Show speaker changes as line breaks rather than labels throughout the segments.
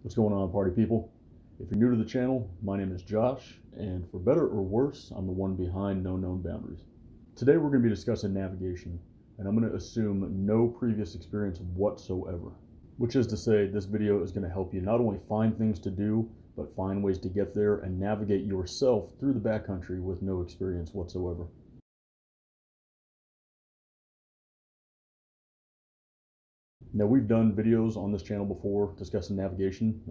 What's going on, party people? If you're new to the channel, my name is Josh, and for better or worse, I'm the one behind No Known Boundaries. Today we're going to be discussing navigation, and I'm going to assume no previous experience whatsoever. Which is to say, this video is going to help you not only find things to do, but find ways to get there and navigate yourself through the backcountry with no experience whatsoever. Now, we've done videos on this channel before discussing navigation,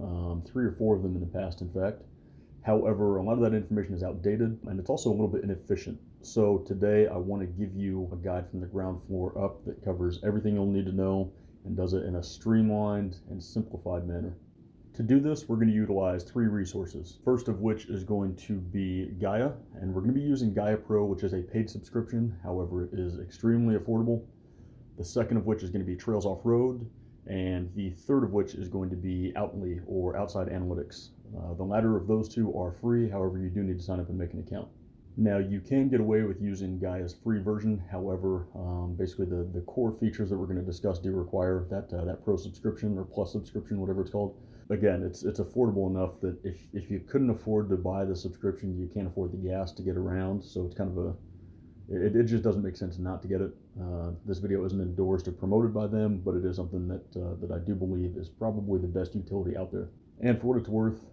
3 or 4 of them in the past, in fact. However, a lot of that information is outdated and it's also a little bit inefficient. So today I want to give you a guide from the ground floor up that covers everything you'll need to know and does it in a streamlined and simplified manner. To do this, we're going to utilize 3 resources. First of which is going to be Gaia, and we're going to be using Gaia Pro, which is a paid subscription. However, it is extremely affordable. The second of which is going to be Trails Offroad, and the third of which is going to be Outly, or Outside Analytics. The latter of those 2 are free, however you do need to sign up and make an account. Now, you can get away with using Gaia's free version. However, basically the core features that we're going to discuss do require that pro subscription or plus subscription, whatever it's called. Again, it's affordable enough that if you couldn't afford to buy the subscription, you can't afford the gas to get around. So it's kind of it just doesn't make sense not to get it. This video isn't endorsed or promoted by them, but it is something that I do believe is probably the best utility out there. And for what it's worth,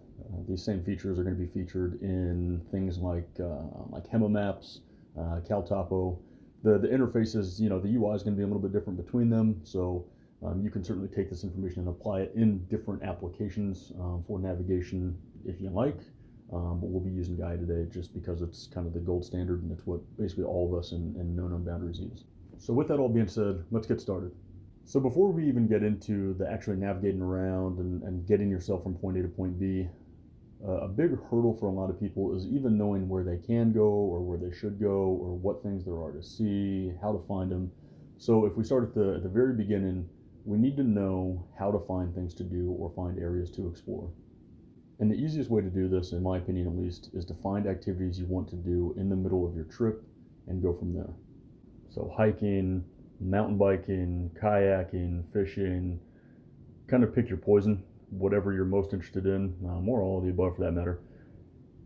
these same features are going to be featured in things like Hema Maps, CalTopo. The interfaces, the UI is going to be a little bit different between them, so you can certainly take this information and apply it in different applications for navigation if you like. But we'll be using Gaia today just because it's kind of the gold standard and it's what basically all of us in No Known Boundaries use. So with that all being said, let's get started. So before we even get into the actually navigating around and getting yourself from point A to point B, a big hurdle for a lot of people is even knowing where they can go or where they should go or what things there are to see, how to find them. So if we start at the very beginning, we need to know how to find things to do or find areas to explore. And the easiest way to do this, in my opinion at least, is to find activities you want to do in the middle of your trip and go from there. So hiking, mountain biking, kayaking, fishing, kind of pick your poison, whatever you're most interested in, or all of the above for that matter.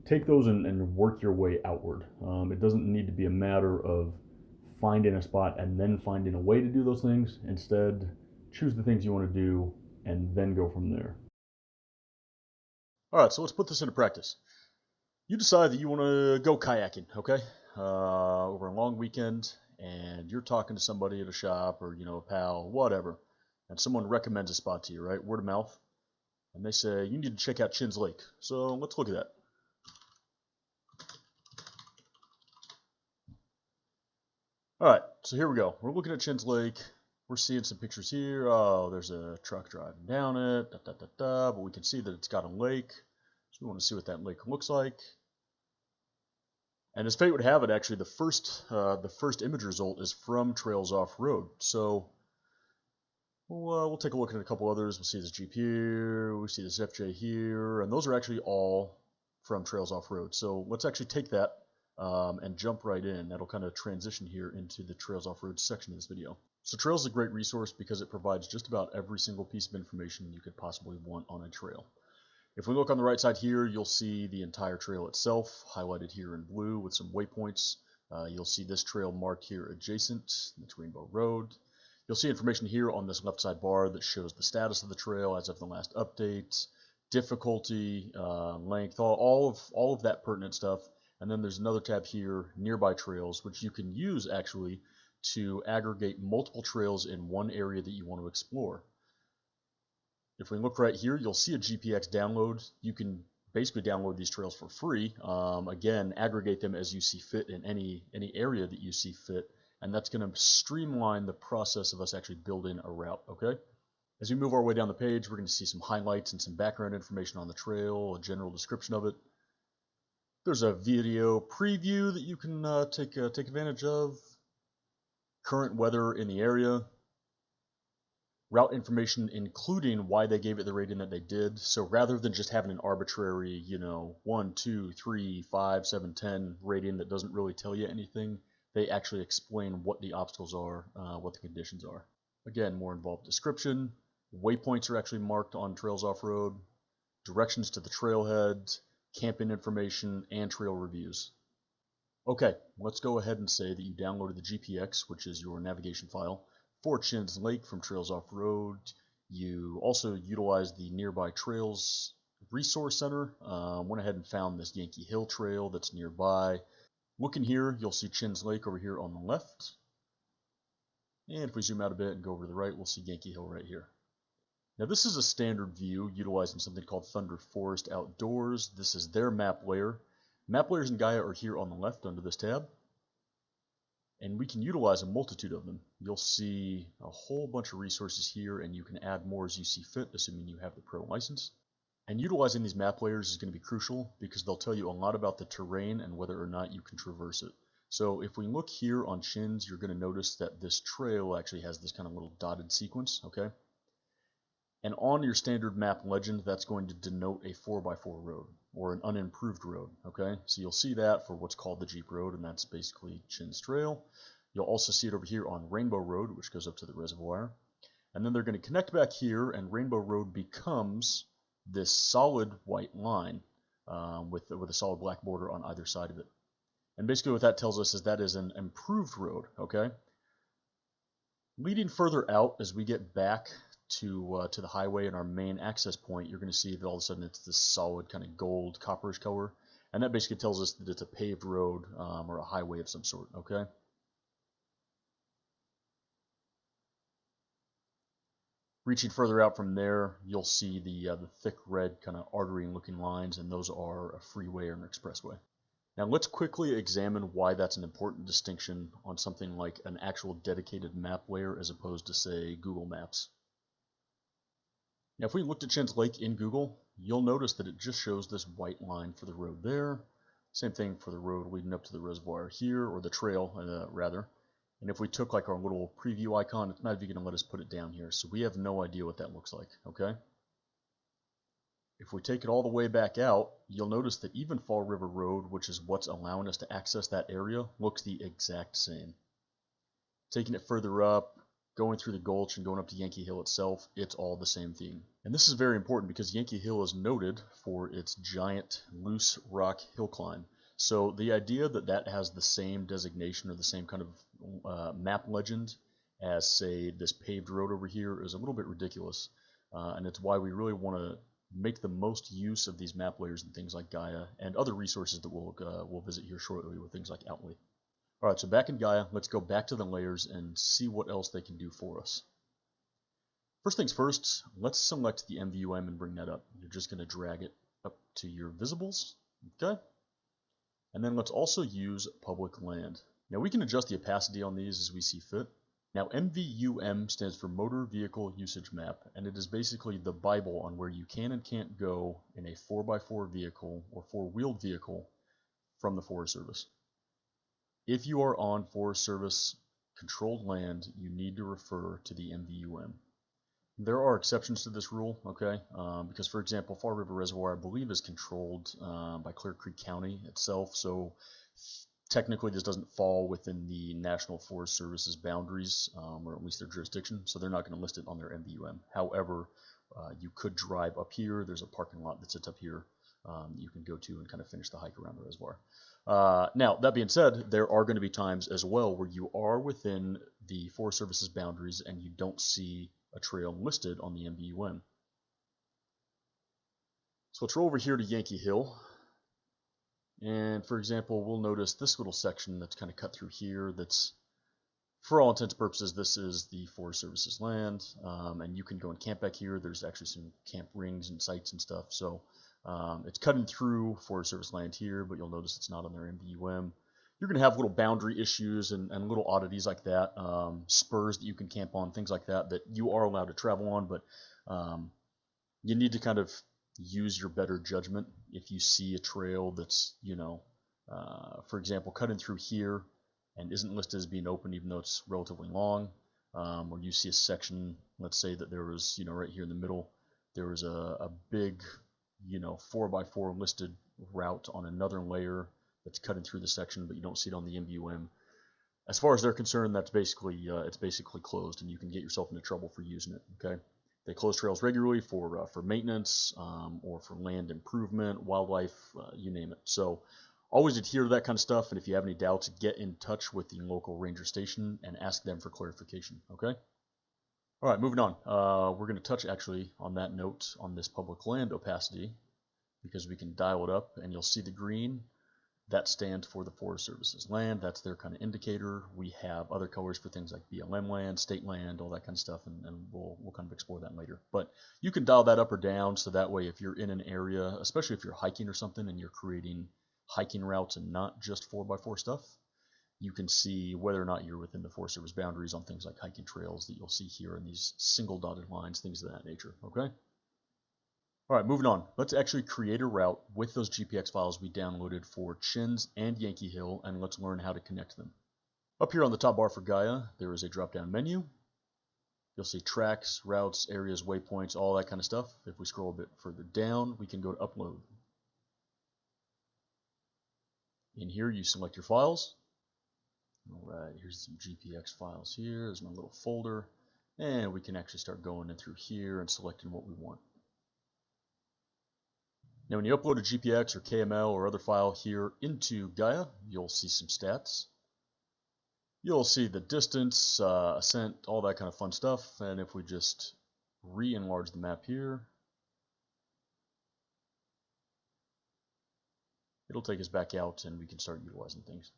Take those and work your way outward. It doesn't need to be a matter of finding a spot and then finding a way to do those things. Instead, choose the things you want to do and then go from there. All right, so let's put this into practice. You decide that you want to go kayaking, okay, over a long weekend, and you're talking to somebody at a shop or, a pal, whatever, and someone recommends a spot to you, right, word of mouth, and they say, you need to check out Chin's Lake. So let's look at that. All right, so here we go. We're looking at Chin's Lake. We're seeing some pictures here. Oh, there's a truck driving down it, but we can see that it's got a lake. So we want to see what that lake looks like. And as fate would have it, actually, the first image result is from Trails Offroad. So we'll take a look at a couple others. We'll see this Jeep here. We see this FJ here, and those are actually all from Trails Offroad. So let's actually take that and jump right in. That'll kind of transition here into the Trails Offroad section of this video. So Trails is a great resource because it provides just about every single piece of information you could possibly want on a trail. If we look on the right side here, you'll see the entire trail itself highlighted here in blue with some waypoints. You'll see this trail marked here adjacent, that's Rainbow Road. You'll see information here on this left side bar that shows the status of the trail as of the last update, difficulty, length, all of that pertinent stuff. And then there's another tab here, Nearby Trails, which you can use actually to aggregate multiple trails in one area that you want to explore. If we look right here, you'll see a GPX download. You can basically download these trails for free. Again, aggregate them as you see fit in any area that you see fit, and that's going to streamline the process of us actually building a route, okay? As we move our way down the page, we're going to see some highlights and some background information on the trail, a general description of it. There's a video preview that you can take advantage of, current weather in the area, route information including why they gave it the rating that they did. So rather than just having an arbitrary, 1, 2, 3, 5, 7, 10 rating that doesn't really tell you anything, they actually explain what the obstacles are, what the conditions are. Again, more involved description. Waypoints are actually marked on Trails Offroad. directions to the trailhead, camping information, and trail reviews. Okay, let's go ahead and say that you downloaded the GPX, which is your navigation file, for Chins Lake from Trails Off-Road. You also utilized the Nearby Trails Resource Center, went ahead and found this Yankee Hill Trail that's nearby. Looking here, you'll see Chins Lake over here on the left. And if we zoom out a bit and go over to the right, we'll see Yankee Hill right here. Now this is a standard view utilizing something called Thunder Forest Outdoors. This is their map layer. Map layers in Gaia are here on the left under this tab. And we can utilize a multitude of them. You'll see a whole bunch of resources here, and you can add more as you see fit, assuming you have the pro license. And utilizing these map layers is going to be crucial because they'll tell you a lot about the terrain and whether or not you can traverse it. So if we look here on Chins, you're going to notice that this trail actually has this kind of little dotted sequence, okay? And on your standard map legend, that's going to denote a 4x4 road, or an unimproved road, okay? So you'll see that for what's called the Jeep Road, and that's basically Chins Trail. You'll also see it over here on Rainbow Road, which goes up to the reservoir. And then they're going to connect back here, and Rainbow Road becomes this solid white line with a solid black border on either side of it. And basically what that tells us is that is an improved road, okay? Leading further out as we get back to the highway and our main access point, you're going to see that all of a sudden it's this solid kind of gold copperish color, and that basically tells us that it's a paved road or a highway of some sort, okay? Reaching further out from there, you'll see the thick red kind of artery looking lines, and those are a freeway or an expressway. Now let's quickly examine why that's an important distinction on something like an actual dedicated map layer as opposed to, say, Google Maps. Now if we looked at Chins Lake in Google, you'll notice that it just shows this white line for the road there. Same thing for the road leading up to the reservoir here, or the trail rather. And if we took like our little preview icon, it's not even going to let us put it down here, so we have no idea what that looks like, okay? If we take it all the way back out, you'll notice that even Fall River Road, which is what's allowing us to access that area, looks the exact same. Taking it further up, going through the gulch and going up to Yankee Hill itself, it's all the same theme. And this is very important because Yankee Hill is noted for its giant loose rock hill climb. So the idea that that has the same designation or the same kind of map legend as, say, this paved road over here is a little bit ridiculous. And it's why we really want to make the most use of these map layers and things like Gaia and other resources that we'll visit here shortly with things like Outly. Alright, so back in Gaia, let's go back to the layers and see what else they can do for us. First things first, let's select the MVUM and bring that up. You're just going to drag it up to your visibles, okay? And then let's also use public land. Now we can adjust the opacity on these as we see fit. Now MVUM stands for Motor Vehicle Usage Map, and it is basically the Bible on where you can and can't go in a 4x4 vehicle or four-wheeled vehicle from the Forest Service. If you are on Forest Service controlled land, you need to refer to the MVUM. There are exceptions to this rule, okay? Because, for example, Fall River Reservoir, I believe, is controlled by Clear Creek County itself, so technically this doesn't fall within the National Forest Service's boundaries, or at least their jurisdiction, so they're not going to list it on their MVUM. However, you could drive up here. There's a parking lot that sits up here that you can go to and kind of finish the hike around the reservoir. Now, that being said, there are going to be times as well where you are within the Forest Service's boundaries and you don't see a trail listed on the MVUM. So let's roll over here to Yankee Hill. And for example, we'll notice this little section that's kind of cut through here that's, for all intents and purposes, this is the Forest Service's land. And you can go and camp back here. There's actually some camp rings and sites and stuff. So it's cutting through Forest Service land here, but you'll notice it's not on their MVUM. You're going to have little boundary issues and little oddities like that, spurs that you can camp on, things like that, that you are allowed to travel on, but you need to kind of use your better judgment if you see a trail that's, you know, for example, cutting through here and isn't listed as being open even though it's relatively long, or you see a section, let's say that there was, you know, right here in the middle, there was a big, you know, 4x4 listed route on another layer that's cutting through the section, but you don't see it on the MVUM. As far as they're concerned, that's basically it's basically closed, and you can get yourself into trouble for using it. Okay. They close trails regularly for maintenance or for land improvement, wildlife, you name it. So always adhere to that kind of stuff. And if you have any doubts, get in touch with the local ranger station and ask them for clarification. Okay. All right, moving on. We're going to touch actually on that note on this public land opacity because we can dial it up and you'll see the green. That stands for the Forest Service's land. That's their kind of indicator. We have other colors for things like BLM land, state land, all that kind of stuff, and we'll kind of explore that later. But you can dial that up or down so that way if you're in an area, especially if you're hiking or something and you're creating hiking routes and not just 4x4 stuff, you can see whether or not you're within the Forest Service boundaries on things like hiking trails that you'll see here in these single dotted lines, things of that nature, okay? All right, moving on. Let's actually create a route with those GPX files we downloaded for Chins and Yankee Hill, and let's learn how to connect them. Up here on the top bar for Gaia, there is a drop-down menu. You'll see tracks, routes, areas, waypoints, all that kind of stuff. If we scroll a bit further down, we can go to Upload. In here, you select your files. All right, here's some GPX files here. There's my little folder. And we can actually start going in through here and selecting what we want. Now when you upload a GPX or KML or other file here into Gaia, you'll see some stats. You'll see the distance, ascent, all that kind of fun stuff. And if we just re-enlarge the map here, it'll take us back out and we can start utilizing things.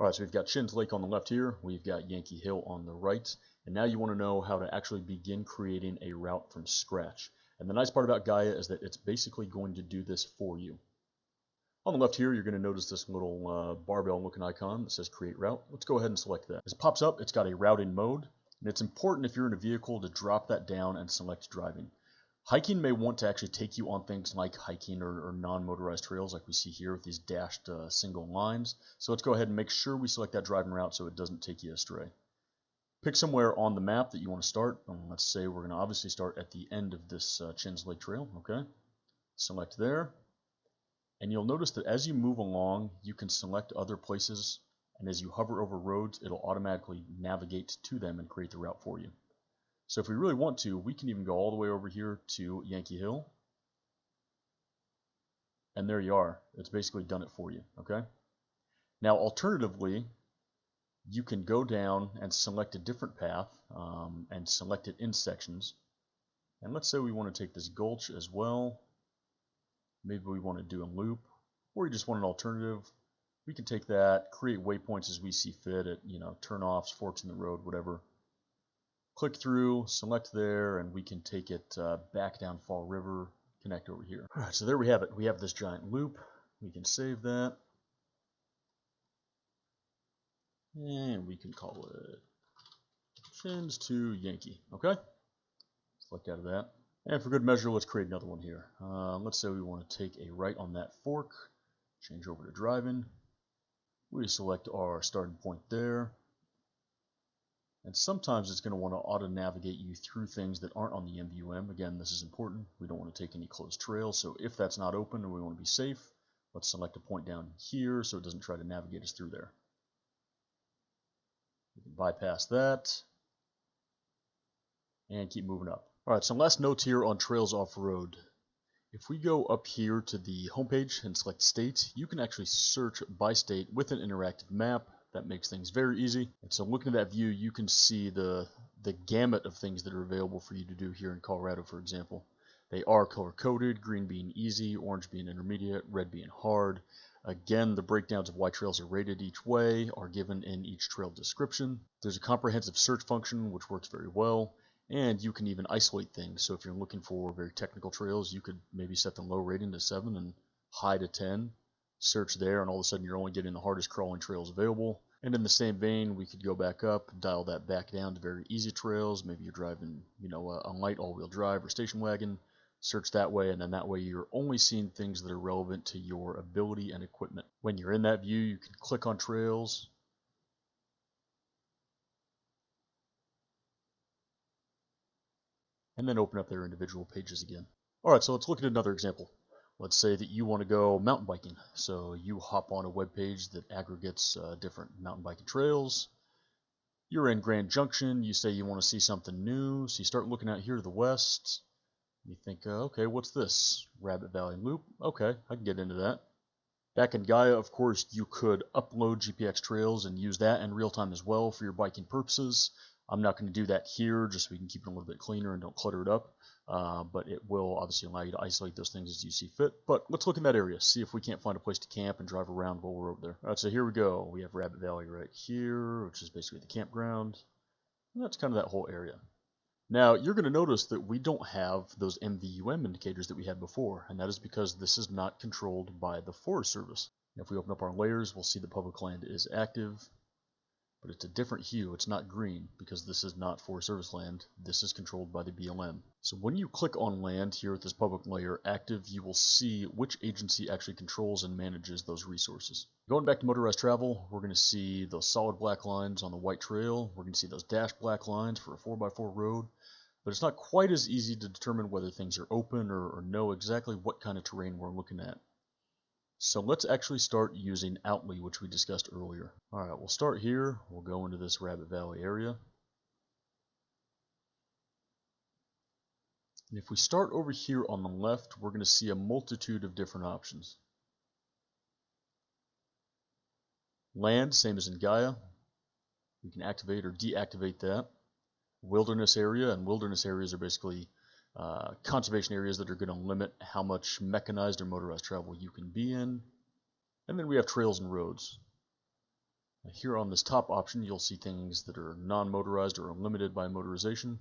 All right, so we've got Chins Lake on the left here. We've got Yankee Hill on the right. And now you want to know how to actually begin creating a route from scratch. And the nice part about Gaia is that it's basically going to do this for you. On the left here, you're going to notice this little barbell looking icon that says Create Route. Let's go ahead and select that. As it pops up, it's got a routing mode. And it's important if you're in a vehicle to drop that down and select driving. Hiking may want to actually take you on things like hiking or non-motorized trails like we see here with these dashed single lines. So let's go ahead and make sure we select that driving route so it doesn't take you astray. Pick somewhere on the map that you want to start. Let's say we're going to obviously start at the end of this Chins Lake Trail. Okay, select there. And you'll notice that as you move along, you can select other places. And as you hover over roads, it'll automatically navigate to them and create the route for you. So if we really want to, we can even go all the way over here to Yankee Hill. And there you are. It's basically done it for you. Okay. Now, alternatively, you can go down and select a different path and select it in sections. And let's say we want to take this gulch as well. Maybe we want to do a loop, or you just want an alternative. We can take that, create waypoints as we see fit at, turn-offs, forks in the road, whatever. Click through, select there, and we can take it back down Fall River, connect over here. All right, so there we have it. We have this giant loop. We can save that. And we can call it Chins to Yankee. Okay? Select out of that. And for good measure, let's create another one here. Let's say we want to take a right on that fork, change over to driving. We select our starting point there. And sometimes it's going to want to auto-navigate you through things that aren't on the MVUM. Again, this is important. We don't want to take any closed trails. So if that's not open and we want to be safe, let's select a point down here so it doesn't try to navigate us through there. We can bypass that and keep moving up. All right, some last notes here on Trails Off-Road. If we go up here to the homepage and select state, you can actually search by state with an interactive map. That makes things very easy. And so looking at that view, you can see the gamut of things that are available for you to do here in Colorado, for example. They are color-coded, green being easy, orange being intermediate, red being hard. Again, the breakdowns of why trails are rated each way are given in each trail description. There's a comprehensive search function, which works very well. And you can even isolate things. So if you're looking for very technical trails, you could maybe set the low rating to 7 and high to 10. Search there, and all of a sudden you're only getting the hardest crawling trails available. And in the same vein, we could go back up, dial that back down to very easy trails. Maybe you're driving, a light all-wheel drive or station wagon. Search that way, and then that way you're only seeing things that are relevant to your ability and equipment. When you're in that view, you can click on trails. And then open up their individual pages again. All right, so let's look at another example. Let's say that you want to go mountain biking. So you hop on a web page that aggregates different mountain biking trails. You're in Grand Junction, you say you want to see something new, so you start looking out here to the west. You think, okay, what's this? Rabbit Valley Loop? Okay, I can get into that. Back in Gaia, of course, you could upload GPX trails and use that in real time as well for your biking purposes. I'm not going to do that here just so we can keep it a little bit cleaner and don't clutter it up. But it will obviously allow you to isolate those things as you see fit. But let's look in that area, see if we can't find a place to camp and drive around while we're over there. All right, so here we go. We have Rabbit Valley right here, which is basically the campground. And that's kind of that whole area. Now, you're going to notice that we don't have those MVUM indicators that we had before, and that is because this is not controlled by the Forest Service. If we open up our layers, we'll see the public land is active, but it's a different hue. It's not green because this is not Forest Service land. This is controlled by the BLM. So when you click on land here with this public layer active, you will see which agency actually controls and manages those resources. Going back to motorized travel, we're going to see those solid black lines on the white trail. We're going to see those dashed black lines for a 4x4 road. But it's not quite as easy to determine whether things are open or know exactly what kind of terrain we're looking at. So let's actually start using Outly, which we discussed earlier. Alright, we'll start here. We'll go into this Rabbit Valley area. And if we start over here on the left, we're going to see a multitude of different options. Land, same as in Gaia. We can activate or deactivate that. Wilderness area, and wilderness areas are basically conservation areas that are going to limit how much mechanized or motorized travel you can be in. And then we have trails and roads. Now here on this top option, you'll see things that are non-motorized or limited by motorization,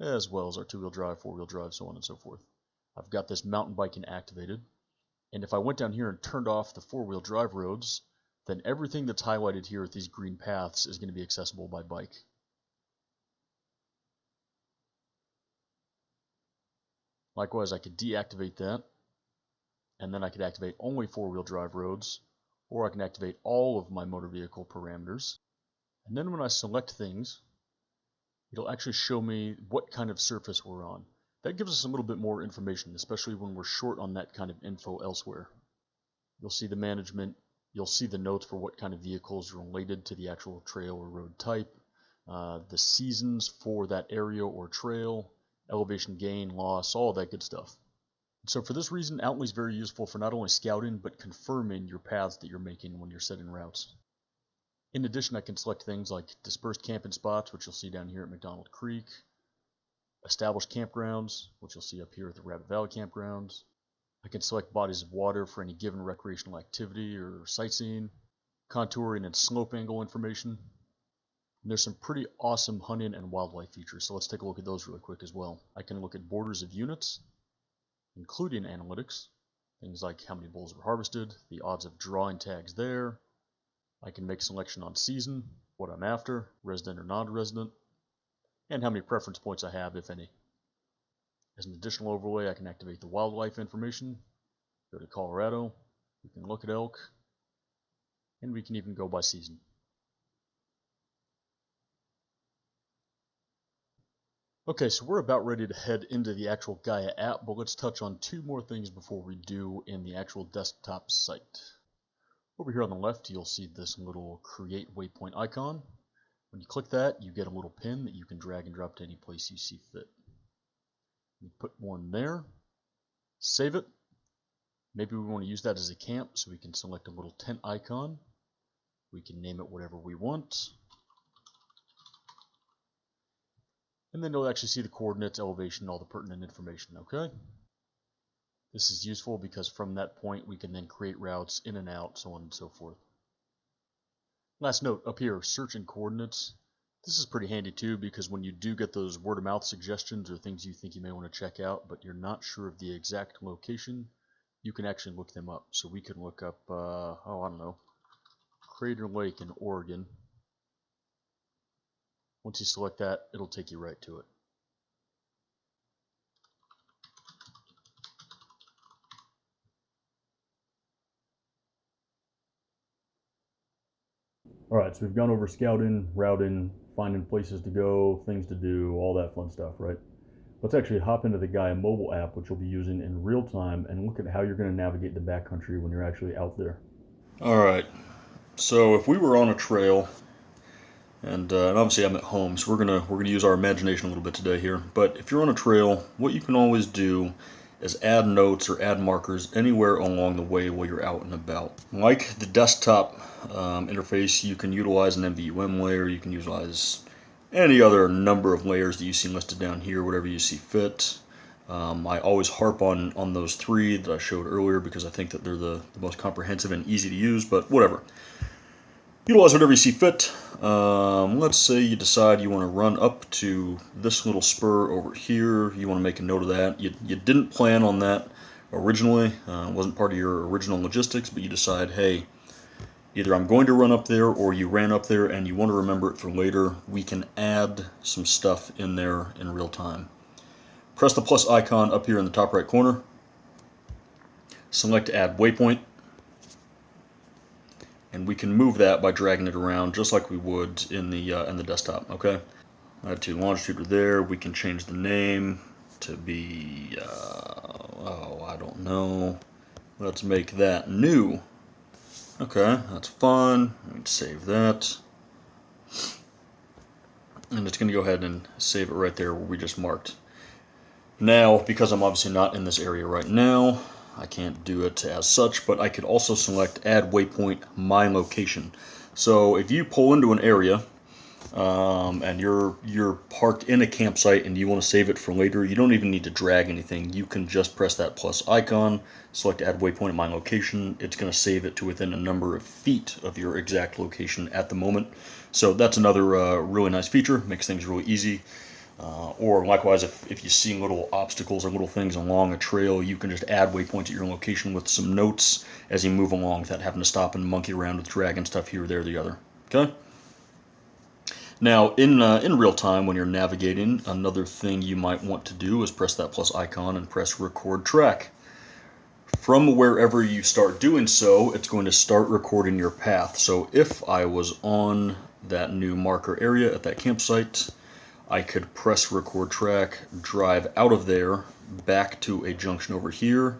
as well as our two-wheel drive, four-wheel drive, so on and so forth. I've got this mountain biking activated, and if I went down here and turned off the four-wheel drive roads, then everything that's highlighted here with these green paths is going to be accessible by bike. Likewise, I could deactivate that, and then I could activate only four-wheel drive roads, or I can activate all of my motor vehicle parameters. And then when I select things, it'll actually show me what kind of surface we're on. That gives us a little bit more information, especially when we're short on that kind of info elsewhere. You'll see the management, you'll see the notes for what kind of vehicles are related to the actual trail or road type, the seasons for that area or trail, elevation gain, loss, all that good stuff. So for this reason, Outly is very useful for not only scouting, but confirming your paths that you're making when you're setting routes. In addition, I can select things like dispersed camping spots, which you'll see down here at McDonald Creek, established campgrounds, which you'll see up here at the Rabbit Valley campgrounds. I can select bodies of water for any given recreational activity or sightseeing, contouring and slope angle information. And there's some pretty awesome hunting and wildlife features, so let's take a look at those really quick as well. I can look at borders of units, including analytics, things like how many bulls were harvested, the odds of drawing tags there. I can make selection on season, what I'm after, resident or non-resident, and how many preference points I have, if any. As an additional overlay, I can activate the wildlife information, go to Colorado, we can look at elk, and we can even go by season. Okay, so we're about ready to head into the actual Gaia app, but let's touch on two more things before we do in the actual desktop site. Over here on the left, you'll see this little create waypoint icon. When you click that, you get a little pin that you can drag and drop to any place you see fit. You put one there, save it. Maybe we want to use that as a camp, so we can select a little tent icon. We can name it whatever we want. And then you'll actually see the coordinates, elevation, all the pertinent information, okay? This is useful because from that point we can then create routes in and out, so on and so forth. Last note, up here, search and coordinates. This is pretty handy too, because when you do get those word-of-mouth suggestions or things you think you may want to check out, but you're not sure of the exact location, you can actually look them up. So we can look up, I don't know, Crater Lake in Oregon. Once you select that, it'll take you right to it. Alright, so we've gone over scouting, routing, finding places to go, things to do, all that fun stuff, right? Let's actually hop into the Gaia mobile app, which you'll be using in real time, and look at how you're going to navigate the backcountry when you're actually out there. Alright, so if we were on a trail, And obviously I'm at home, so we're gonna use our imagination a little bit today here. But if you're on a trail, what you can always do is add notes or add markers anywhere along the way while you're out and about. Like the desktop interface, you can utilize an MVUM layer, you can utilize any other number of layers that you see listed down here, whatever you see fit. I always harp on those three that I showed earlier because I think that they're the most comprehensive and easy to use, but whatever. Utilize whatever you see fit. Let's say you decide you want to run up to this little spur over here. You want to make a note of that. You didn't plan on that originally. It wasn't part of your original logistics, but you decide, hey, either I'm going to run up there or you ran up there and you want to remember it for later. We can add some stuff in there in real time. Press the plus icon up here in the top right corner. Select Add Waypoint. And we can move that by dragging it around just like we would in the desktop. Okay, latitude, longitude are there. We can change the name to be oh, I don't know. Let's make that new. Okay, that's fine. We can save that, and it's going to go ahead and save it right there where we just marked. Now, because I'm obviously not in this area right now, I can't do it as such, but I could also select Add Waypoint My Location. So if you pull into an area and you're parked in a campsite and you want to save it for later, you don't even need to drag anything. You can just press that plus icon, select Add Waypoint My Location. It's going to save it to within a number of feet of your exact location at the moment. So that's another really nice feature, makes things really easy. Or likewise, if you see little obstacles or little things along a trail, you can just add waypoints at your location with some notes as you move along without having to stop and monkey around with dragging stuff here, there, the other. Okay? Now, in real time, when you're navigating, another thing you might want to do is press that plus icon and press Record Track. From wherever you start doing so, it's going to start recording your path. So if I was on that new marker area at that campsite, I could press Record Track, drive out of there, back to a junction over here,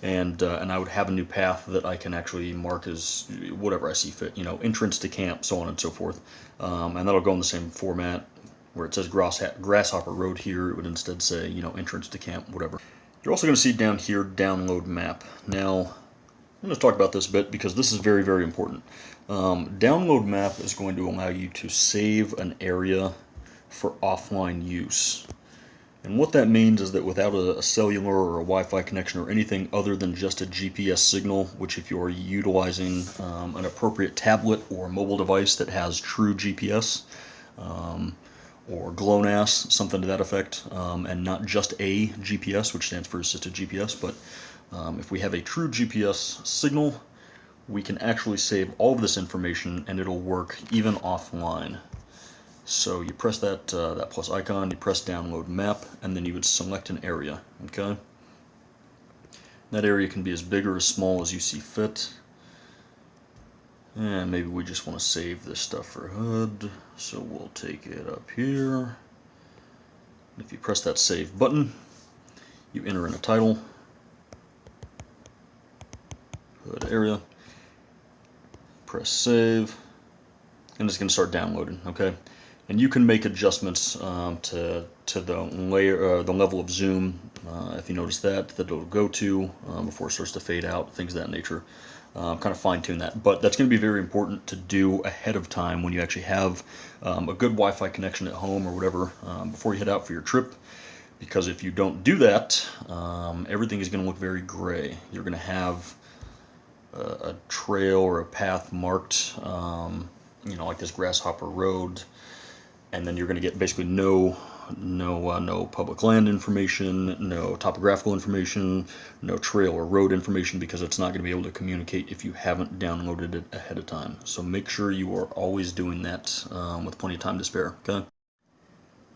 and I would have a new path that I can actually mark as whatever I see fit, you know, entrance to camp, so on and so forth. And that'll go in the same format. Where it says Grasshopper Road here, it would instead say, you know, entrance to camp, whatever. You're also going to see down here, Download Map. Now, I'm going to talk about this a bit because this is very, very important. Download Map is going to allow you to save an area for offline use. And what that means is that without a cellular or a Wi-Fi connection or anything other than just a GPS signal, which if you're utilizing an appropriate tablet or mobile device that has true GPS, or GLONASS, something to that effect, and not just a GPS, which stands for Assisted GPS, but if we have a true GPS signal, we can actually save all of this information and it'll work even offline. So you press that plus icon, you press Download Map, and then you would select an area, okay? That area can be as big or as small as you see fit. And maybe we just want to save this stuff for HUD, so we'll take it up here. If you press that Save button, you enter in a title, HUD area, press Save, and it's going to start downloading, okay? And you can make adjustments to the layer, the level of zoom, if you notice that it'll go to before it starts to fade out, things of that nature. Kind of fine-tune that, but that's going to be very important to do ahead of time when you actually have a good Wi-Fi connection at home or whatever before you head out for your trip. Because if you don't do that, everything is going to look very gray. You're going to have a trail or a path marked, you know, like this Grasshopper Road. And then you're going to get basically no public land information, no topographical information, no trail or road information, because it's not going to be able to communicate if you haven't downloaded it ahead of time. So make sure you are always doing that with plenty of time to spare, okay?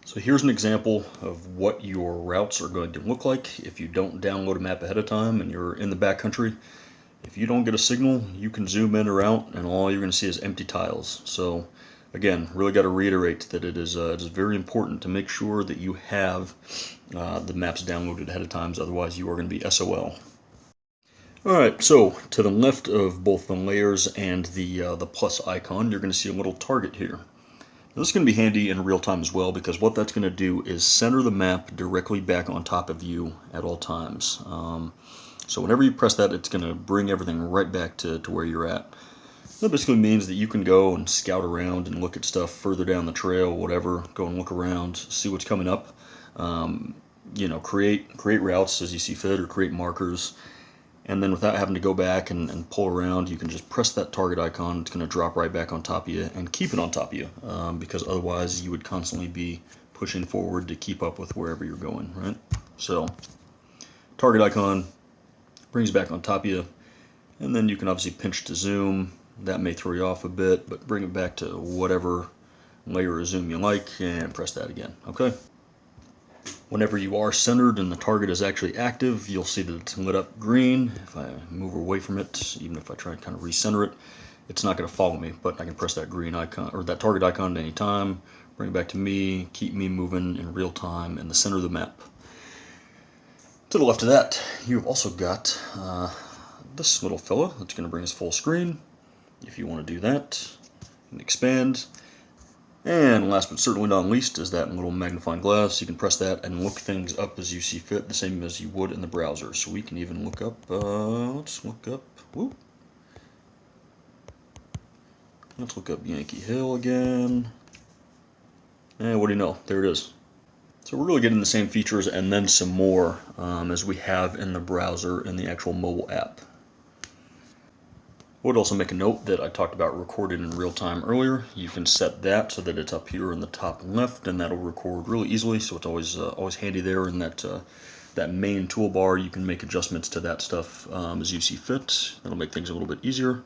So here's an example of what your routes are going to look like if you don't download a map ahead of time and you're in the backcountry. If you don't get a signal, you can zoom in or out, and all you're going to see is empty tiles. So again, really got to reiterate that it is very important to make sure that you have the maps downloaded ahead of time, otherwise you are going to be SOL. Alright, so to the left of both the layers and the plus icon, you're going to see a little target here. This is going to be handy in real time as well, because what that's going to do is center the map directly back on top of you at all times. So whenever you press that, it's going to bring everything right back to where you're at. That basically means that you can go and scout around and look at stuff further down the trail, whatever. Go and look around, see what's coming up. You know, create routes as you see fit, or create markers. And then without having to go back and pull around, you can just press that target icon. It's going to drop right back on top of you and keep it on top of you, because otherwise you would constantly be pushing forward to keep up with wherever you're going, right? So target icon brings back on top of you, and then you can obviously pinch to zoom. That may throw you off a bit, but bring it back to whatever layer of zoom you like and press that again, okay? Whenever you are centered and the target is actually active, you'll see that it's lit up green. If I move away from it, even if I try and kind of recenter it, it's not going to follow me, but I can press that green icon, or that target icon at any time, bring it back to me, keep me moving in real time in the center of the map. To the left of that, you've also got this little fella that's going to bring us full screen. If you want to do that, and expand. And last but certainly not least is that little magnifying glass. You can press that and look things up as you see fit, the same as you would in the browser. So we can even look up, let's look up Yankee Hill again. And what do you know, there it is. So we're really getting the same features and then some more as we have in the browser in the actual mobile app. I would also make a note that I talked about recording in real time earlier. You can set that so that it's up here in the top left, and that'll record really easily. So it's always handy there in that that main toolbar. You can make adjustments to that stuff as you see fit. That'll make things a little bit easier.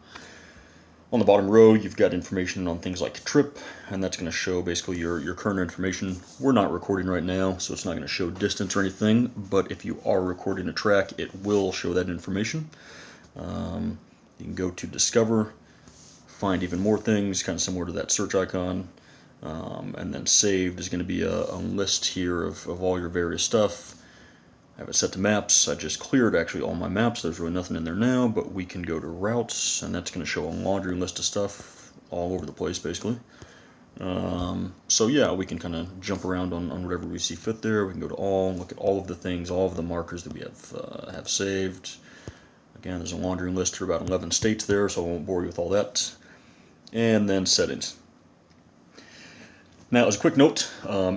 On the bottom row, you've got information on things like trip, and that's going to show basically your current information. We're not recording right now, so it's not going to show distance or anything. But if you are recording a track, it will show that information. You can go to Discover, find even more things, kind of similar to that search icon. And then Saved is going to be a list here of all your various stuff. I have it set to Maps. I just cleared actually all my maps. There's really nothing in there now, but we can go to Routes, and that's going to show a laundry list of stuff all over the place, basically. So yeah, we can kind of jump around on whatever we see fit there. We can go to all, look at all of the things, all of the markers that we have saved. Again, there's a laundry list for about 11 states there, so I won't bore you with all that. And then settings. Now, as a quick note,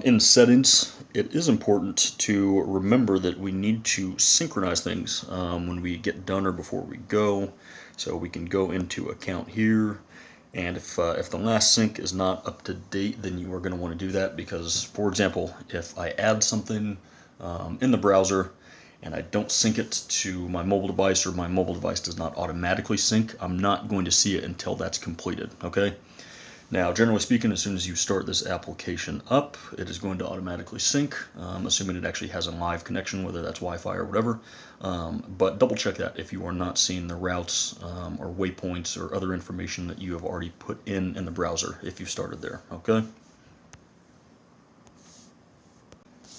in settings, it is important to remember that we need to synchronize things when we get done or before we go. So we can go into account here, and if the last sync is not up to date, then you are going to want to do that, because, for example, if I add something in the browser and I don't sync it to my mobile device, or my mobile device does not automatically sync, I'm not going to see it until that's completed, okay? Now, generally speaking, as soon as you start this application up, it is going to automatically sync, assuming it actually has a live connection, whether that's Wi-Fi or whatever. But double check that if you are not seeing the routes or waypoints or other information that you have already put in the browser if you started there, okay?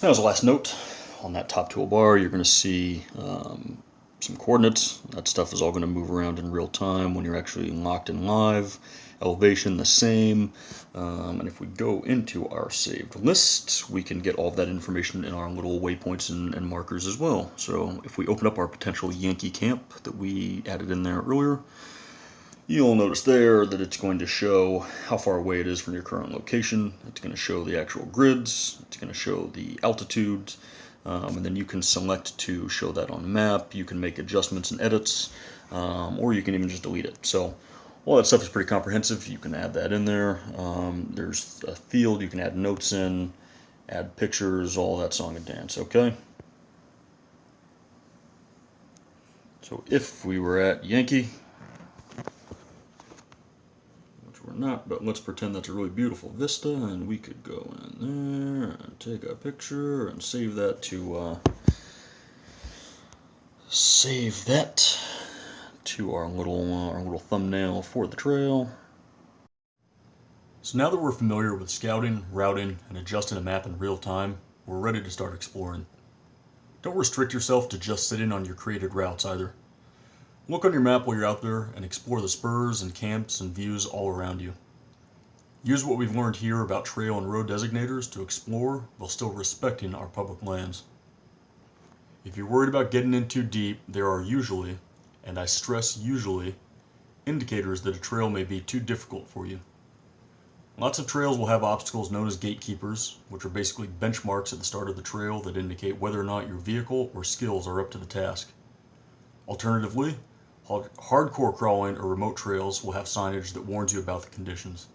Now, as a last note, on that top toolbar, you're going to see some coordinates. That stuff is all going to move around in real time when you're actually locked in live. Elevation the same, and if we go into our saved list, we can get all of that information in our little waypoints and markers as well. So if we open up our potential Yankee camp that we added in there earlier, you'll notice there that it's going to show how far away it is from your current location. It's going to show the actual grids. It's going to show the altitude. And then you can select to show that on the map. You can make adjustments and edits, or you can even just delete it. So all that stuff is pretty comprehensive. You can add that in there. There's a field you can add notes in, add pictures, all that song and dance, okay? So if we were at Yankee, which we're not, but let's pretend that's a really beautiful vista, and we could go in there and take a picture and save that to our little thumbnail for the trail. So now that we're familiar with scouting, routing, and adjusting a map in real time, we're ready to start exploring. Don't restrict yourself to just sitting on your created routes either. Look on your map while you're out there and explore the spurs and camps and views all around you. Use what we've learned here about trail and road designators to explore while still respecting our public lands. If you're worried about getting in too deep, there are usually, and I stress usually, indicators that a trail may be too difficult for you. Lots of trails will have obstacles known as gatekeepers, which are basically benchmarks at the start of the trail that indicate whether or not your vehicle or skills are up to the task. Alternatively, hardcore crawling or remote trails will have signage that warns you about the conditions.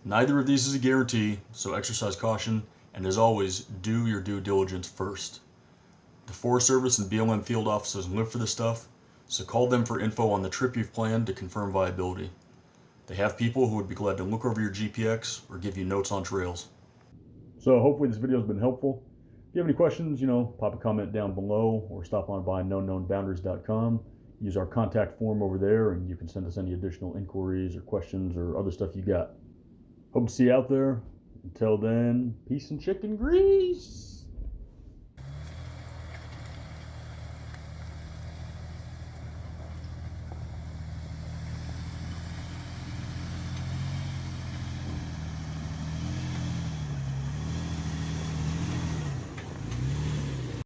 Neither of these is a guarantee, so exercise caution, and as always, do your due diligence first. The Forest Service and BLM field offices live for this stuff, so call them for info on the trip you've planned to confirm viability. They have people who would be glad to look over your GPX or give you notes on trails. So hopefully this video has been helpful. If you have any questions, pop a comment down below or stop on by knownknownboundaries.com. Use our contact form over there and you can send us any additional inquiries or questions or other stuff you got. Hope to see you out there. Until then, peace and chicken grease.